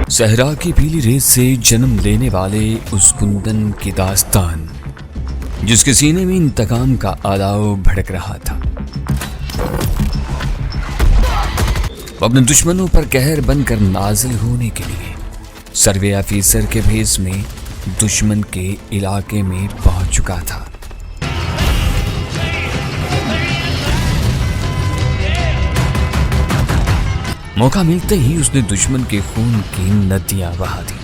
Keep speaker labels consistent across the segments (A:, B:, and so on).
A: صحرا کی پیلی ریت سے جنم لینے والے اس کندن کی داستان، جس کے سینے میں انتقام کا الاؤ بھڑک رہا تھا۔ وہ اپنے دشمنوں پر قہر بن کر نازل ہونے کے لیے سروے آفیسر کے بھیس میں دشمن کے علاقے میں پہنچ چکا تھا۔ موقع ملتے ہی اس نے دشمن کے خون کی ندیاں بہا دی،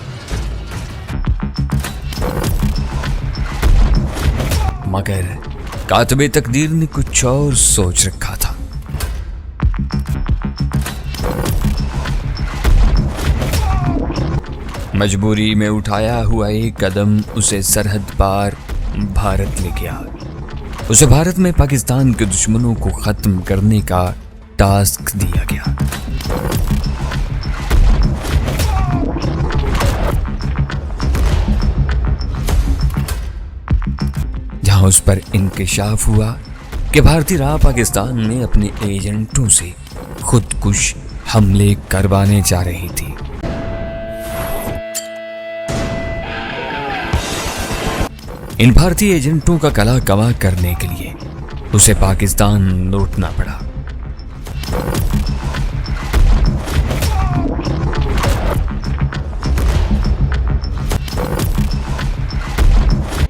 A: مگر کاتب تقدیر نے کچھ اور سوچ رکھا تھا۔ مجبوری میں اٹھایا ہوا ایک قدم اسے سرحد پار بھارت لے گیا۔ اسے بھارت میں پاکستان کے دشمنوں کو ختم کرنے کا ٹاسک دیا گیا۔ جہاں اس پر انکشاف ہوا کہ بھارتی راہ پاکستان میں اپنے ایجنٹوں سے خود کش حملے کروانے جا رہی تھی۔ ان بھارتی ایجنٹوں کا کلا کما کرنے کے لیے اسے پاکستان لوٹنا پڑا۔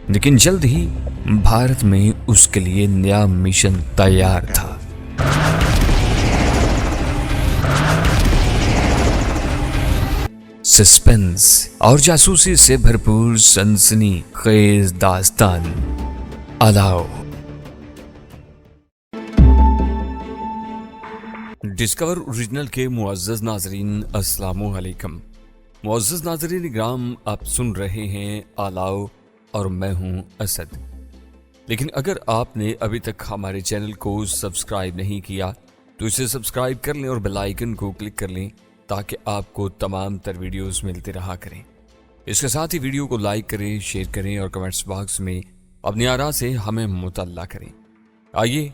A: لیکن جلد ہی بھارت میں اس کے لیے نیا مشن تیار تھا۔ سسپنس اور جاسوسی سے بھرپور سنسنی خیز داستان الاؤ۔ ڈسکور اوریجنل کے معزز ناظرین، السلام علیکم۔ معزز ناظرین اکرام، آپ سن رہے ہیں الاؤ اور میں ہوں اسد۔ لیکن اگر آپ نے ابھی تک ہمارے چینل کو سبسکرائب نہیں کیا تو اسے سبسکرائب کر لیں اور بیل آئیکن کو کلک کر لیں تاکہ آپ کو تمام تر ویڈیوز ملتے رہا کریں۔ اس کے ساتھ ہی ویڈیو کو لائک کریں، شیئر کریں اور کمنٹس باکس میں اپنی آراء سے ہمیں مطلع کریں۔ آئیے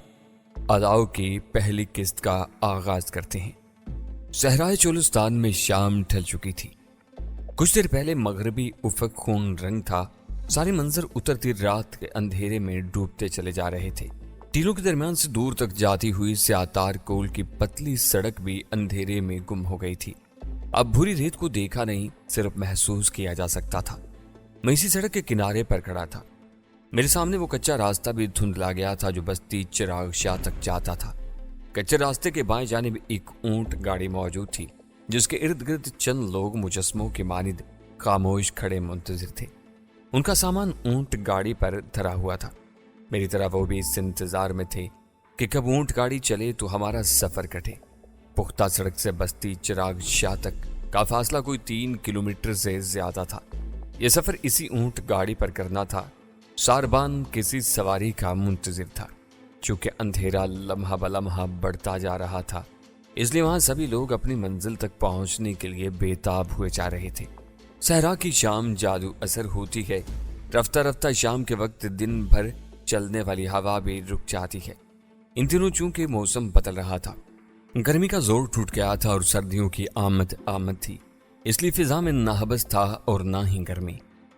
A: الاؤ کی پہلی قسط کا آغاز کرتے ہیں۔ صحرائے چولستان میں شام ڈھل چکی تھی۔ کچھ دیر پہلے مغربی افق خون رنگ تھا۔ سارے منظر اترتی رات کے اندھیرے میں ڈوبتے چلے جا رہے تھے۔ ٹیلوں کے درمیان سے دور تک جاتی ہوئی سیاہ تار کول کی پتلی سڑک بھی اندھیرے میں گم ہو گئی تھی۔ اب بھوری ریت کو دیکھا نہیں، صرف محسوس کیا جا سکتا تھا۔ میں اسی سڑک کے کنارے پر کھڑا تھا۔ میرے سامنے وہ کچا راستہ بھی دھندلا گیا تھا جو بستی چراغ شاہ تک جاتا تھا۔ کچے راستے کے بائیں جانب ایک اونٹ گاڑی موجود تھی جس کے ارد گرد چند لوگ مجسموں کے مانند خاموش کھڑے منتظر تھے۔ ان کا سامان اونٹ گاڑی پر دھرا ہوا تھا۔ میری طرح وہ بھی اس انتظار میں تھے کہ کب اونٹ گاڑی چلے تو ہمارا سفر کٹے۔ پختہ سڑک سے بستی چراغ شاہ تک کا فاصلہ کوئی 3 کلومیٹر سے زیادہ تھا۔ یہ سفر اسی اونٹ گاڑی پر کرنا تھا۔ ساربان کسی سواری کا منتظر تھا۔ چونکہ اندھیرا لمحہ بلمحہ بڑھتا جا رہا تھا، اس لیے وہاں سبھی لوگ اپنی منزل تک پہنچنے کے لیے بےتاب ہوئے جا رہے تھے۔ صحرا کی شام جادو اثر ہوتی ہے۔ رفتہ رفتہ شام کے وقت دن بھر چلنے والی ہوا بھی رک جاتی ہے۔ ان دنوں چونکہ موسم بدل رہا تھا، گرمی کا زور ٹوٹ گیا تھا اور سردیوں کی آمد تھی، اس لیے فضا میں نہ حبس تھا اور نہ ہی گرمی۔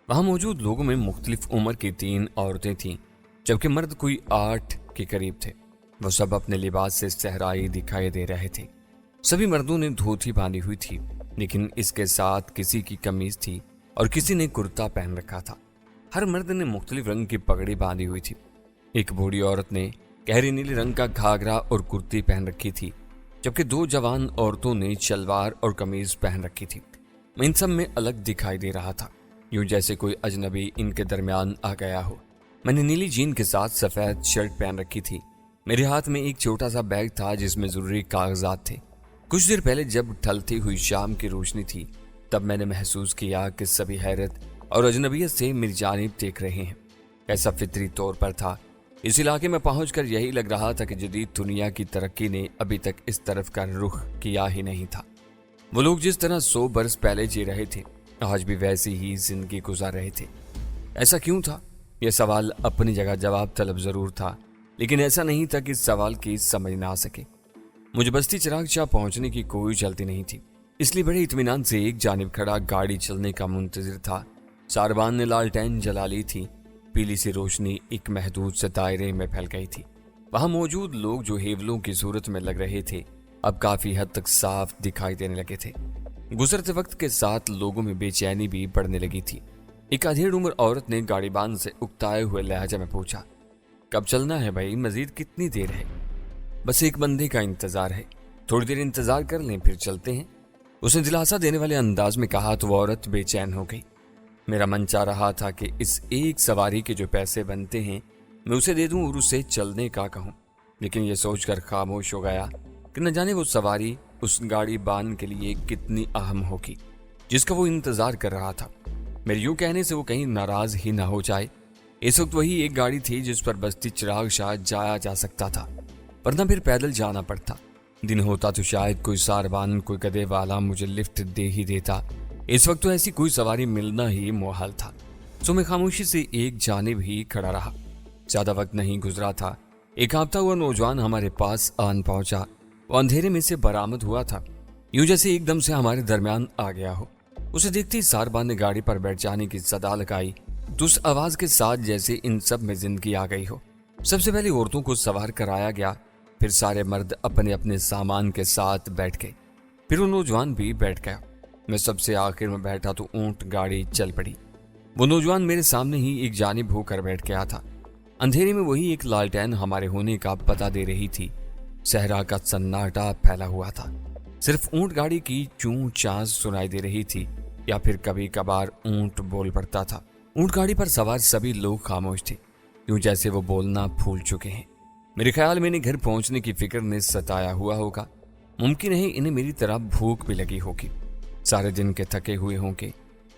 A: وہاں موجود لوگوں میں مختلف عمر کی 3 عورتیں تھیں، جبکہ مرد کوئی 8 کے قریب تھے۔ وہ سب اپنے لباس سے صحرائی دکھائی دے رہے تھے۔ سبھی مردوں نے دھوتی باندھی ہوئی تھی، لیکن اس کے ساتھ کسی کی قمیض تھی اور کسی نے کرتا پہن رکھا تھا۔ ہر مرد نے مختلف رنگ کی پگڑی باندھی ہوئی تھی۔ ایک بوڑھی عورت نے گہری نیلی رنگ کا گھاگرا اور کرتی پہن رکھی تھی، جبکہ 2 جوان عورتوں نے شلوار اور قمیض پہن رکھی تھی۔ میں ان سب میں الگ دکھائی دے رہا تھا، یوں جیسے کوئی اجنبی ان کے درمیان آ گیا ہو۔ میں نے نیلی جین کے ساتھ سفید شرٹ پہن رکھی تھی۔ میرے ہاتھ میں ایک چھوٹا سا بیگ تھا جس میں ضروری کاغذات تھے۔ کچھ دیر پہلے جب ڈھلتی ہوئی شام کی روشنی تھی تب میں نے محسوس کیا کہ سبھی حیرت اور اجنبیت سے میری جانب دیکھ رہے ہیں۔ ایسا فطری طور پر تھا۔ اس علاقے میں پہنچ کر یہی لگ رہا تھا کہ جدید دنیا کی ترقی نے ابھی تک اس طرف کا رخ کیا ہی نہیں تھا۔ وہ لوگ جس طرح 100 برس پہلے جی رہے تھے آج بھی ویسی ہی زندگی گزار رہے تھے۔ ایسا کیوں تھا؟ یہ سوال اپنی جگہ جواب طلب ضرور تھا، لیکن ایسا نہیں تھا کہ اس سوال کی سمجھ نہ آ سکے۔ مجھے بستی چراغ شاہ پہنچنے کی کوئی جلدی نہیں تھی، इसलिए बड़े इत्मीनान से एक जानिब खड़ा गाड़ी चलने का मुंतजिर था। सारबान ने लालटेन जला ली थी। पीली सी रोशनी एक महदूद से दायरे में फैल गई थी। वहां मौजूद लोग जो हेवलों की सूरत में लग रहे थे अब काफी हद तक साफ दिखाई देने लगे थे। गुजरते वक्त के साथ लोगों में बेचैनी भी बढ़ने लगी थी। एक अधेड़ उम्र औरत ने गाड़ीबान से उकताए हुए लहजा में पूछा, कब चलना है भाई, मजीद कितनी देर है? बस एक बंदे का इंतजार है, थोड़ी देर इंतजार कर लें फिर चलते हैं। उसने दिलासा देने वाले अंदाज में कहा तो वो औरत बेचैन हो गई। मेरा मन चाह रहा था कि इस एक सवारी के जो पैसे बनते हैं मैं उसे दे दूं और उसे चलने का कहूं, लेकिन यह सोचकर खामोश हो गया कि न जाने वो सवारी उस गाड़ी बान के लिए कितनी अहम होगी जिसका वो इंतजार कर रहा था। मेरे यूं कहने से वो कहीं नाराज ही ना हो जाए। इस वक्त वही एक गाड़ी थी जिस पर बस्ती चिराग शाह जाया जा सकता था, वरना फिर पैदल जाना पड़ता। दिन होता तो शायद कोई सारबान, कोई गधे वाला मुझे लिफ्ट दे ही देता। इस वक्त तो ऐसी कोई सवारी मिलना ही मुहाल था। सो मैं खामोशी से एक जानिब ही खड़ा रहा। ज्यादा वक्त नहीं गुजरा था, एक कांपता हुआ नौजवान हमारे पास आन पहुंचा। वो अंधेरे में से बरामद हुआ था, यूं जैसे एकदम से हमारे दरमियान आ गया हो। उसे देखते ही सारबान ने गाड़ी पर बैठ जाने की सदा लगाई तो उस आवाज के साथ जैसे इन सब में जिंदगी आ गई हो। सबसे पहले औरतों को सवार कराया गया, फिर सारे मर्द अपने अपने सामान के साथ बैठ गए, फिर वो नौजवान भी बैठ गया। मैं सबसे आखिर में बैठा तो ऊंट गाड़ी चल पड़ी। वो नौजवान मेरे सामने ही एक जानिब होकर बैठ गया था। अंधेरे में वही एक लालटेन हमारे होने का पता दे रही थी। सहरा का सन्नाटा फैला हुआ था, सिर्फ ऊंट गाड़ी की चूं चांस सुनाई दे रही थी या फिर कभी कभार ऊंट बोल पड़ता था। ऊंट गाड़ी पर सवार सभी लोग खामोश थे, यूं जैसे वो बोलना भूल चुके हैं। मेरे ख्याल में इन्हें घर पहुंचने की फिक्र ने सताया हुआ होगा। मुमकिन है इन्हें मेरी तरह भूख भी लगी होगी। सारे दिन के थके हुए होंगे।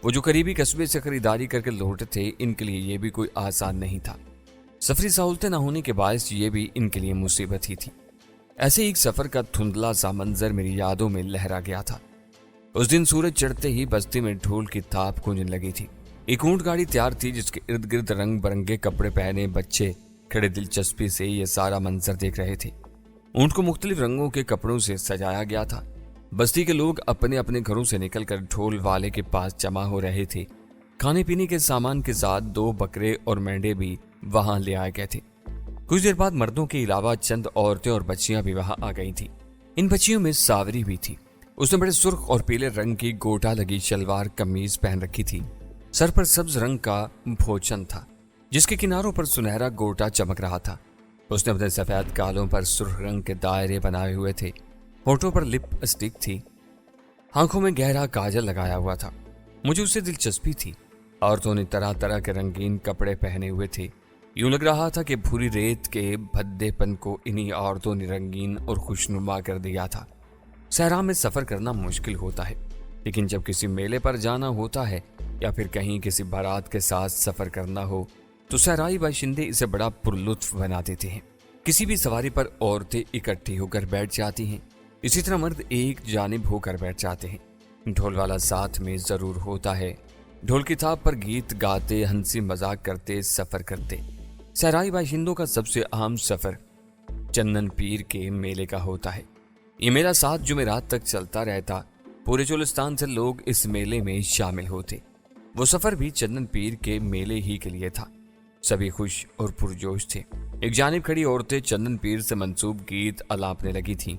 A: वो जो करीबी कस्बे से खरीदारी करके लौटे थे, इनके लिए ये भी कोई आसान नहीं था। सफरी सहूलतें न होने के बायस ये भी इनके लिए मुसीबत ही थी। ऐसे एक सफर का धुंधला सा मंजर मेरी यादों में लहरा गया था। उस दिन सूरज चढ़ते ही बस्ती में ढोल की थाप गूंजने लगी थी। एक ऊंट गाड़ी तैयार थी जिसके इर्द गिर्द रंग बिरंगे कपड़े पहने बच्चे खड़े दिलचस्पी से ये सारा मंजर देख रहे थे। ऊंट को मुख्तलिफ रंगों के कपड़ों से सजाया गया था। बस्ती के लोग अपने अपने घरों से निकलकर ढोल वाले के पास जमा हो रहे थे। खाने पीने के सामान के साथ 2 बकरे और मेंढे भी वहां ले आए गए थे। कुछ देर बाद मर्दों के अलावा चंद औरतें और बच्चियां भी वहां आ गई थी। इन बच्चियों में सावरी भी थी। उसने बड़े सुर्ख और पीले रंग की गोटा लगी शलवार कमीज पहन रखी थी। सर पर सब्ज रंग का भोचन था जिसके किनारों पर सुनहरा गोटा चमक रहा था। उसने अपने सफेद गालों पर सुर्ख रंग के दायरे बनाए हुए थे। होठों पर लिप स्टिक थी। आंखों में गहरा काजल लगाया हुआ था। मुझे उससे दिलचस्पी थी। औरतों ने तरह तरह के रंगीन कपड़े पहने हुए थे। यूं लग रहा था कि भूरी रेत के भद्देपन को इन्हीं औरतों ने रंगीन और खुशनुमा कर दिया था। सहरा में सफर करना मुश्किल होता है, लेकिन जब किसी मेले पर जाना होता है या फिर कहीं किसी बारात के साथ सफर करना हो तो सहराई बाशिंदे इसे बड़ा पुरलुत्फ बना देते हैं। किसी भी सवारी पर औरतें इकट्ठी होकर बैठ जाती हैं, इसी तरह मर्द एक जानिब होकर बैठ जाते हैं। ढोल वाला साथ में जरूर होता है। ढोल की थाप पर गीत गाते, हंसी मजाक करते सफर करते। सहराई बाशिंदों का सबसे अहम सफर चंदन पीर के मेले का होता है। ये मेला 7 जुमेरात तक चलता रहता। पूरे चोलिस्तान से लोग इस मेले में शामिल होते। वो सफर भी चंदन पीर के मेले ही के लिए था। सभी खुश और पुरजोश थे। एक जानिब खड़ी औरतें चंदन पीर से मंसूब गीत अलापने लगी थीं।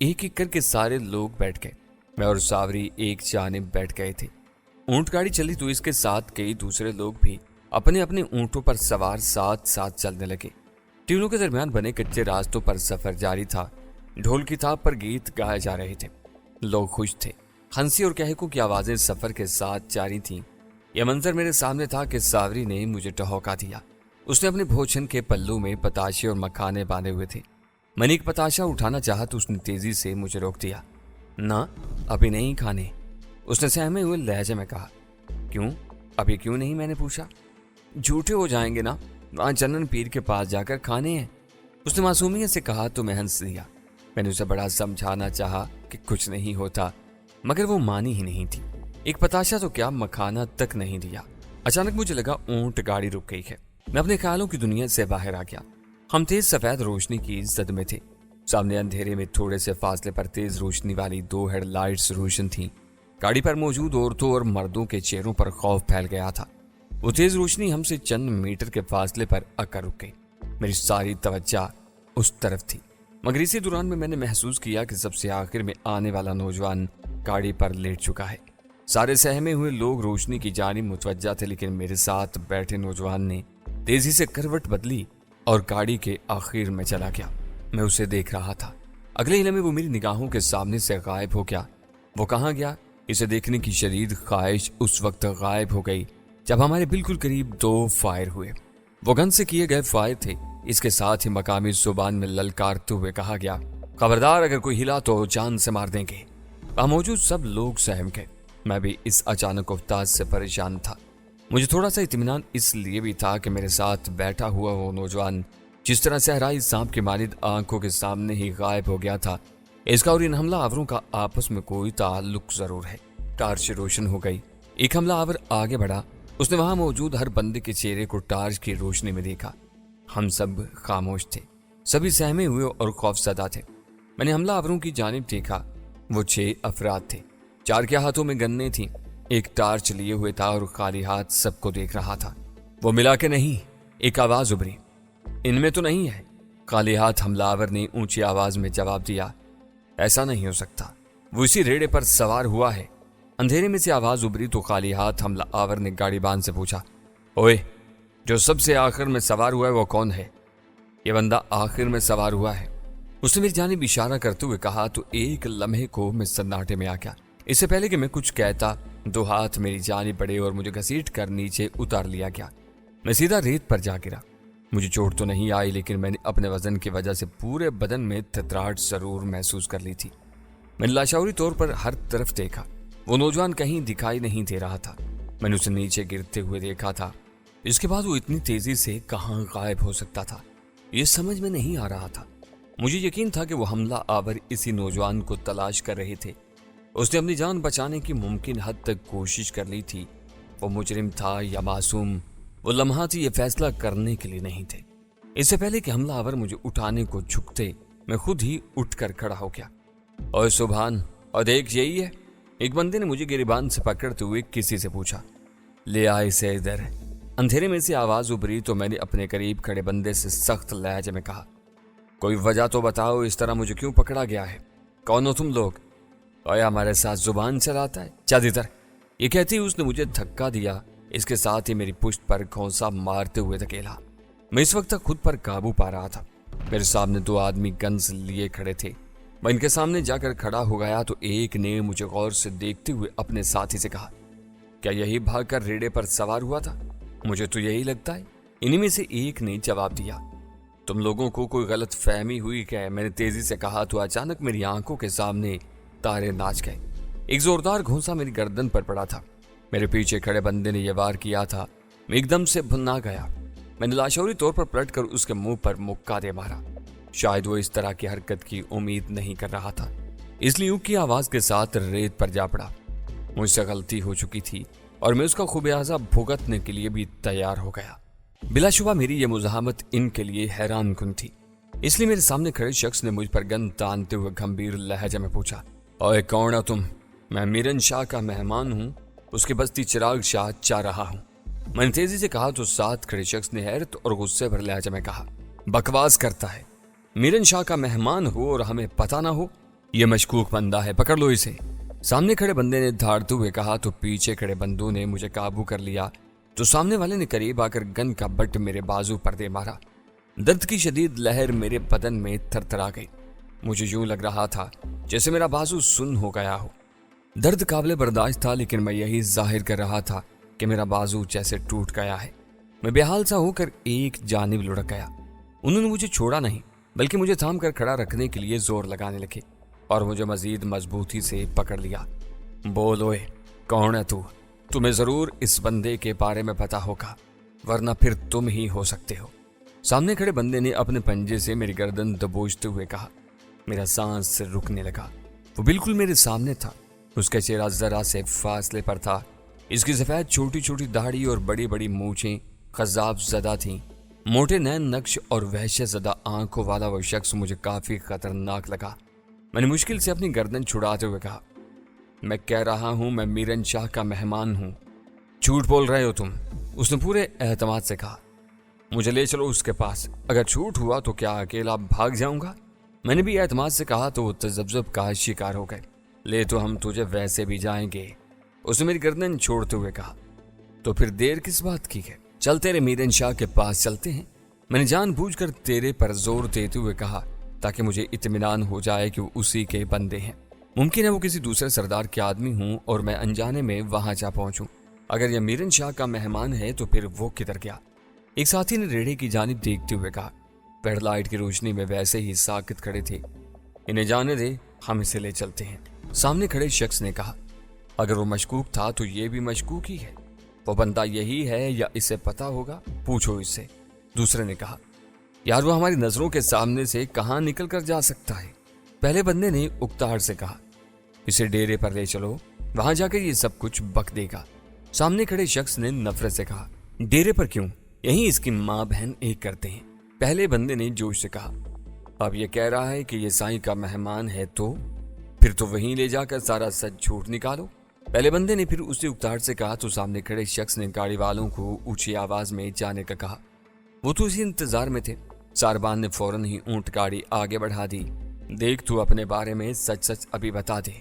A: एक एक करके सारे लोग बैठ गए। मैं और सावरी एक जानिब बैठ गए थे। ऊंट गाड़ी चली तो इसके साथ कई दूसरे लोग भी अपने अपने ऊंटों पर सवार साथ साथ चलने लगे। टीलों के दरमियान बने कच्चे रास्तों पर सफर जारी था। ढोल की थाप पर गीत गाए जा रहे थे। लोग खुश थे। हंसी और कहकों की आवाजें सफर के साथ जारी थीं। यह मंजर मेरे सामने था कि सावरी ने मुझे टहौका दिया। उसने अपने भोजन के पल्लू में पताशे और मखाने बांधे हुए थे। मैंने एक पताशा उठाना चाहा तो उसने तेजी से मुझे रोक दिया। ना, अभी नहीं खाने, उसने सहमे हुए लहजे में कहा। क्यों, अभी क्यों नहीं, मैंने पूछा। झूठे हो जाएंगे ना, वहां चंदन पीर के पास जाकर खाने हैं, उसने मासूमियत से कहा तो मैं हंस दिया। मैंने उसे बड़ा समझाना चाहा कि कुछ नहीं होता, मगर वो मानी ही नहीं थी। एक पताशा तो क्या, मखाना तक नहीं दिया। अचानक मुझे लगा ऊंट गाड़ी रुक गई है। मैं अपने ख्यालों की दुनिया से बाहर आ गया। हम तेज सफेद रोशनी की जद में थे। सामने अंधेरे में थोड़े से फासले पर तेज रोशनी वाली 2 हेडलाइट्स रोशन थीं। गाड़ी पर मौजूद औरतों और मर्दों के चेहरों पर खौफ फैल गया था। वो तेज रोशनी हमसे चंद मीटर के फासले पर आकर रुक गई। मेरी सारी तवज्जो उस तरफ थी, मगर इसी दौरान में मैंने महसूस किया कि सबसे आखिर में आने वाला नौजवान गाड़ी पर लेट चुका है। सारे सहमे हुए लोग रोशनी की जानिब मुतवज्जा थे, लेकिन मेरे साथ बैठे नौजवान ने तेजी से करवट बदली और गाड़ी के आखिर में चला गया। मैं उसे देख रहा था। अगले ही लम्हे वो मेरी निगाहों के सामने से गायब हो गया। वो कहाँ गया, इसे देखने की शदीद ख्वाहिश उस वक्त गायब हो गई जब हमारे बिल्कुल करीब 2 फायर हुए। वो गन से किए गए फायर थे। इसके साथ ही मकामी जुबान में ललकारते हुए कहा गया, खबरदार, अगर कोई हिला तो जान से मार देंगे। वहां मौजूद सब लोग सहम गए। मैं भी इस अचानक उफ्ताद से परेशान था। मुझे थोड़ा सा इत्मीनान इसलिए भी था कि मेरे साथ बैठा हुआ वो नौजवान जिस तरह सहराई सांप के मानिद आंखों के सामने ही गायब हो गया था, इसका और इन हमलावरों का आपस में कोई ताल्लुक जरूर है। टार्च रोशन हो गई। एक हमलावर आगे बढ़ा। उसने वहां मौजूद हर बंदे के चेहरे को टार्च की रोशनी में देखा। हम सब खामोश थे, सभी सहमे हुए और खौफजदा थे। मैंने हमलावरों की जानिब देखा। वो 6 अफराद थे। 4 के हाथों में गन्ने थी। एक टार्च लिए हुए था और खाली हाथ सबको देख रहा था। वो मिला के नहीं, एक आवाज उभरी, इनमें तो नहीं है। खाली हाथ हमलावर ने ऊंची आवाज में जवाब दिया, ऐसा नहीं हो सकता, वो इसी रेड़े पर सवार हुआ है। अंधेरे में से आवाज उभरी तो खाली हाथ हमलावर ने गाड़ीबान से पूछा, ओए, जो सबसे आखिर में सवार हुआ है वो कौन है? ये बंदा आखिर में सवार हुआ है। उसने मेरी जानिब इशारा करते हुए कहा तो एक लम्हे को मैं सन्नाटे में आ गया। इससे पहले कि मैं कुछ कहता, 2 हाथ मेरी जानिब बढ़े और मुझे घसीट कर नीचे उतार लिया गया। मैं सीधा रेत पर जा गिरा। मुझे चोट तो नहीं आई, लेकिन मैंने अपने वजन की वजह से पूरे बदन में थतराहट जरूर महसूस कर ली थी। मैंने लाशौरी तौर पर हर तरफ देखा। वो नौजवान कहीं दिखाई नहीं दे रहा था। मैंने उसे नीचे गिरते हुए देखा था। इसके बाद वो इतनी तेजी से कहाँ गायब हो सकता था, ये समझ में नहीं आ रहा था। मुझे यकीन था कि वो हमला आवर इसी नौजवान को तलाश कर रहे थे। उसने अपनी जान बचाने की मुमकिन हद तक कोशिश कर ली थी। वो मुजरिम था या मासूम, वो लम्हात ये फैसला करने के लिए नहीं थे। इससे पहले कि हमलावर मुझे उठाने को झुकते, मैं खुद ही उठकर खड़ा हो गया। और सुभान, और देख, यही है। एक बंदे ने मुझे गिरिबान से पकड़ते हुए किसी से पूछा, ले आए इसे इधर। अंधेरे में से आवाज उभरी तो मैंने अपने करीब खड़े बंदे से सख्त लहजे में कहा, कोई वजह तो बताओ, इस तरह मुझे क्यों पकड़ा गया है? कौन हो तुम लोग? और हमारे साथ जुबान चलाता है, चल इधर। ये कहती ही उसने मुझे धक्का दिया। इसके साथ ही मेरी पुश्त पर घोंसा मारते हुए धकेला। मैं इस वक्त तक खुद पर काबू पा रहा था। मेरे सामने 2 आदमी गन्स लिए खड़े थे। मैं इनके सामने जाकर खड़ा हो गया तो एक ने मुझे गौर से देखते हुए अपने साथी से कहा, क्या यही भागकर रेड़े पर सवार हुआ था? मुझे तो यही लगता है। इन्हीं में से एक ने जवाब दिया, तुम लोगों को कोई गलत फहमी हुई क्या? मैंने तेजी से कहा तो अचानक मेरी आंखों के सामने तारे नाच गए। एक जोरदार घोंसा मेरी गर्दन पर पड़ा था। मेरे पीछे खड़े बंदे ने यह वार किया था। मैं एकदम से भुन्ना गया। मैंने लाशौरी तौर पर पलटकर उसके मुंह पर मुक्का दे मारा। शायद वो इस तरह की हरकत की उम्मीद नहीं कर रहा था, इसलिए ऊँची आवाज के साथ रेत पर जा पड़ा। मुझसे गलती हो चुकी थी और मैं उसका खुमियाजा भुगतने के लिए भी तैयार हो गया। बिलाशुबा मेरी ये मुजाहमत इनके लिए हैरान कुन थी, इसलिए मेरे सामने खड़े शख्स ने मुझ पर गन तानते हुए गंभीर लहजे में पूछा, ओए कौन हो तुम? मैं मीरन शाह का मेहमान हूँ, उसकी बस्ती चिराग शाह जा रहा हूँ। मैंने तेजी से कहा तो साथ खड़े शख्स ने हैरत और गुस्से भरे लहजे में कहा, बकवास करता है, मीरन शाह का मेहमान हो और हमें पता ना हो? ये मशकूक बंदा है, पकड़ लो इसे। सामने खड़े बंदे ने धाड़ते हुए कहा तो पीछे खड़े बंदों ने मुझे काबू कर लिया तो सामने वाले ने करीब आकर गन का बट मेरे बाजू पर दे मारा। दर्द की शदीद लहर मेरे बदन में थरथरा गई। मुझे यूं लग रहा था जैसे मेरा बाजू सुन्न हो गया हो। दर्द काबिल बर्दाश्त था, लेकिन मैं यही जाहिर कर रहा था कि मेरा बाजू जैसे टूट गया है। मैं बेहाल सा होकर एक जानिब लुढ़क गया। उन्होंने मुझे छोड़ा नहीं, बल्कि मुझे थाम कर खड़ा रखने के लिए जोर लगाने लगे और मुझे मजीद मजबूती से पकड़ लिया। बोल ओए, कौन है तू? तुम्हें जरूर इस बंदे के बारे में पता होगा, वरना फिर तुम ही हो सकते हो। सामने खड़े बंदे ने अपने पंजे से मेरी गर्दन दबोचते हुए कहा। मेरा सांस रुकने लगा। वो बिल्कुल मेरे सामने था। उसका चेहरा जरा से फासले पर था। इसकी सफेद छोटी छोटी दाढ़ी और बड़ी बड़ी मूछें खजाब ज़दा थीं। मोटे नैन नक्श और वहशत ज़दा आंखों वाला वो शख्स मुझे काफी खतरनाक लगा। मैंने मुश्किल से अपनी गर्दन छुड़ाते हुए कहा, मैं कह रहा हूं मैं मीरन शाह का मेहमान हूं। झूठ बोल रहे हो तुम, उसने पूरे एहतमाद से कहा। मुझे ले चलो उसके पास, अगर झूठ हुआ तो क्या अकेला भाग जाऊंगा? मैंने भी एहतमाद से कहा तो वो तजब्जुब का शिकार हो गए। ले तो हम तुझे वैसे भी जाएंगे, उसने मेरी गर्दन छोड़ते हुए कहा। तो फिर देर किस बात की है, चल तेरे मीरन शाह के पास चलते हैं। मैंने जानबूझकर तेरे पर जोर देते हुए कहा ताकि मुझे इत्मीनान हो जाए कि वो उसी के बंदे हैं। मुमकिन है वो किसी दूसरे सरदार के आदमी हूं और मैं अनजाने में वहां जा पहुंचूं। अगर यह मीरन शाह का मेहमान है तो फिर वो किधर गया? एक साथी ने रेड़े की जानिब देखते हुए कहा। पेड़ लाइट की रोशनी में वैसे ही साकित खड़े थे। इन्हें जाने दे, हम इसे ले चलते हैं, सामने खड़े शख्स ने कहा। अगर वो मशकूक था तो ये भी मशकूक ही है। वो बंदा यही है या इसे पता होगा, पूछो इससे, दूसरे ने कहा। यार वो हमारी नजरों के सामने से कहां निकल कर जा सकता है? पहले बंदे ने उकताहट से कहा। इसे डेरे पर ले चलो, वहां जाकर ये सब कुछ बक देगा, सामने खड़े शख्स ने नफरत से कहा। डेरे पर क्यों, यहीं इसकी माँ बहन एक करते हैं, पहले बंदे ने जोश से कहा। अब ये कह रहा है कि ये साईं का मेहमान है तो फिर तो वहीं ले जाकर सारा सच झूठ निकालो, पहले बंदे ने फिर उसी उकताहट से कहा। तो सामने खड़े शख्स ने गाड़ी वालों को ऊंची आवाज में जाने का कहा। वो तो इसी इंतजार में थे। सारबान ने फौरन ही ऊंट गाड़ी आगे बढ़ा दी। देख तू अपने बारे में सच सच अभी बता दे,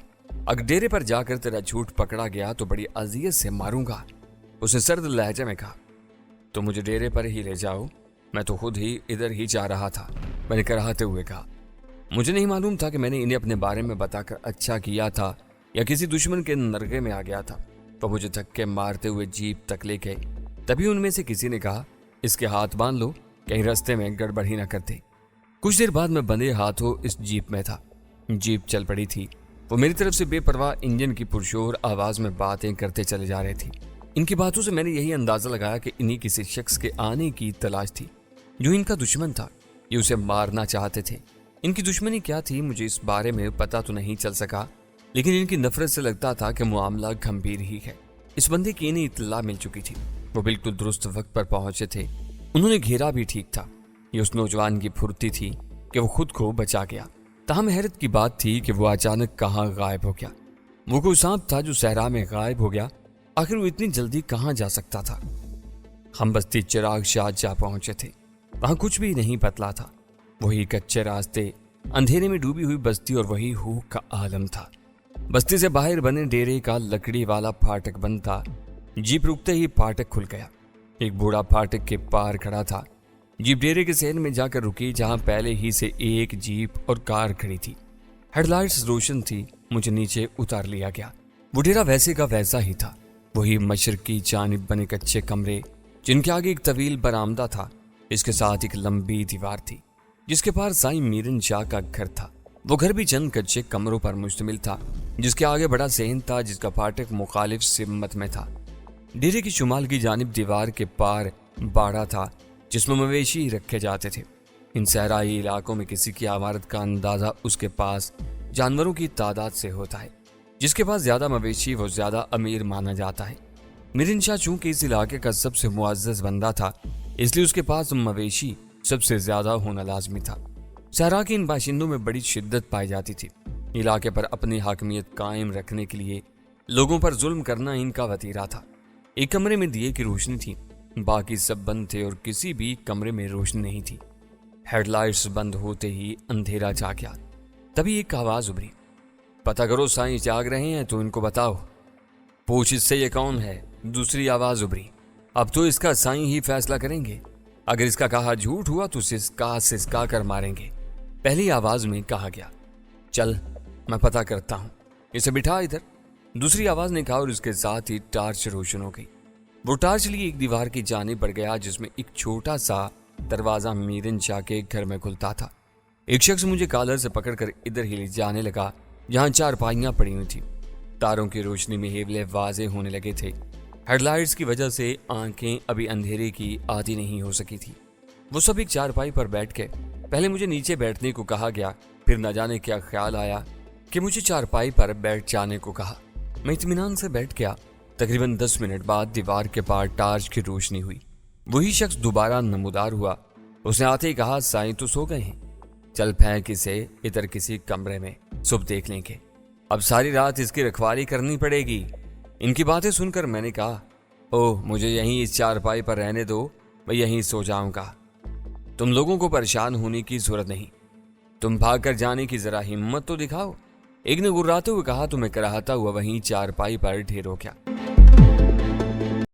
A: अगर डेरे पर जाकर तेरा झूठ पकड़ा गया तो बड़ी अजियत से मारूंगा, उसने सर्द लहजे में कहा। तो मुझे डेरे पर ही ले जाओ, मैं तो खुद ही इधर ही जा रहा था, मैंने कराहते हुए कहा। मुझे नहीं मालूम था कि मैंने इन्हें अपने बारे में बताकर अच्छा किया था या किसी दुश्मन के नरगे में आ गया था। तो मुझे धक्के मारते हुए जीप तक ले गए। तभी उनमें से किसी ने कहा, इसके हाथ बांध लो, कहीं रास्ते में गड़बड़ ही न करते। कुछ देर बाद मैं बंधे हाथों इस जीप में था। जीप चल पड़ी थी। वो मेरी तरफ से बेपरवाह इंजन की पुरशोर आवाज में बातें करते चले जा रहे थे। इनकी बातों से मैंने यही अंदाजा लगाया कि इन्हीं किसी शख्स के आने की तलाश थी जो इनका दुश्मन था। ये उसे मारना चाहते थे। इनकी दुश्मनी क्या थी मुझे इस बारे में पता तो नहीं चल सका, लेकिन इनकी नफरत से लगता था कि मामला गंभीर ही है। इस बंदे की इन्हें इत्तला मिल चुकी थी। वो बिल्कुल दुरुस्त वक्त पर पहुंचे थे। उन्होंने घेरा भी ठीक था। ये उस नौजवान की फुर्ती थी कि वो खुद को बचा गया। ताहम हैरत की बात थी कि वो अचानक कहाँ गायब हो गया। वो कोई सांप था जो सहरा में गायब हो गया। आखिर वो इतनी जल्दी कहाँ जा सकता था? हम बस्ती चिराग शाह जा पहुंचे थे। वहां कुछ भी नहीं बदला था। वही कच्चे रास्ते, अंधेरे में डूबी हुई बस्ती और वही हूक का आलम था। बस्ती से बाहर बने डेरे का लकड़ी वाला फाटक बंद था। जीप रुकते ही फाटक खुल गया। एक बूढ़ा फाटक के पार खड़ा था। जीप डेरे के सहन में जाकर रुकी जहां पहले ही से एक जीप और कार खड़ी थी। हेडलाइट्स रोशन थी। मुझे नीचे उतार लिया गया। वो डेरा वैसे का वैसा ही था। वही मशरकी जानिब बने कच्चे कमरे जिनके आगे एक तवील बरामदा था। इसके साथ एक लंबी दीवार थी जिसके पार साईं मीरन शाह का घर था। वो घर भी चंद कच्चे कमरों पर मुश्तमिल था जिसके आगे बड़ा सहन था जिसका फाटक मुखालिफ सिमत में था। डेरे की शुमाल की जानिब दीवार के पार बाड़ा था जिसमें मवेशी रखे जाते थे। इन सहराई इलाकों में किसी की आवारत का अंदाजा उसके पास जानवरों की तादाद से होता है। जिसके पास ज्यादा मवेशी वो ज्यादा अमीर माना जाता है। मीरन शाह चूंकि इस इलाके का सबसे मुअज़्ज़ज़ बंदा था इसलिए उसके पास मवेशी सबसे ज्यादा होना लाजमी था। सहरा के इन बाशिंदों में बड़ी शिद्दत पाई जाती थी। इलाके पर अपनी हाकमियत कायम रखने के लिए लोगों पर जुल्म करना इनका वतीरा था। एक कमरे में दिए की रोशनी थी, बाकी सब बंद थे और किसी भी कमरे में रोशनी नहीं थी। हेडलाइट्स बंद होते ही अंधेरा छा गया। तभी एक आवाज उभरी, पता करो साईं जाग रहे हैं तो इनको बताओ। पूछ इससे ये कौन है? दूसरी आवाज उभरी, अब तो इसका साईं ही फैसला करेंगे। अगर इसका कहा झूठ हुआ तो सिसका कर मारेंगे। पहली आवाज में कहा गया, चल मैं पता करता हूं, इसे बिठा इधर। दूसरी आवाज ने कहा और इसके साथ ही टार्च रोशन हो गई। वो टार्च लिए एक दीवार की जानिब बढ़ गया जिसमें एक छोटा सा दरवाजा मीरन शाह के घर में खुलता था। एक शख्स मुझे कॉलर से पकड़कर इधर ही ले जाने लगा जहां चारपाइयां पड़ी हुई थी। तारों की रोशनी में हेवले वाजे होने लगे थे। हेडलाइट्स की वजह से आंखें अभी अंधेरे की आदी नहीं हो सकी थी। वो सब एक चारपाई पर बैठ गए। पहले मुझे नीचे बैठने को कहा गया, फिर न जाने क्या ख्याल आया कि मुझे चारपाई पर बैठ जाने को कहा। मैं इत्मीनान से बैठ गया। तकरीबन 10 मिनट बाद दीवार के पार टार्च की रोशनी हुई। वही शख्स दोबारा नमूदार हुआ। उसने आते ही कहा, साईं तो सो गए हैं, चल फेंक इसे इधर किसी कमरे में, सुबह देख लेंगे। अब सारी रात इसकी रखवाली करनी पड़ेगी। इनकी बातें सुनकर मैंने कहा, ओह, मुझे यहीं इस चारपाई पर रहने दो, मैं यहीं सो जाऊंगा। तुम लोगों को परेशान होने की जरूरत नहीं, तुम भाग कर जाने की जरा हिम्मत तो दिखाओ। एक ने गुर्राते हुए कहा तो मैं कराहता हुआ वहीं चारपाई पर ढेर हो गया।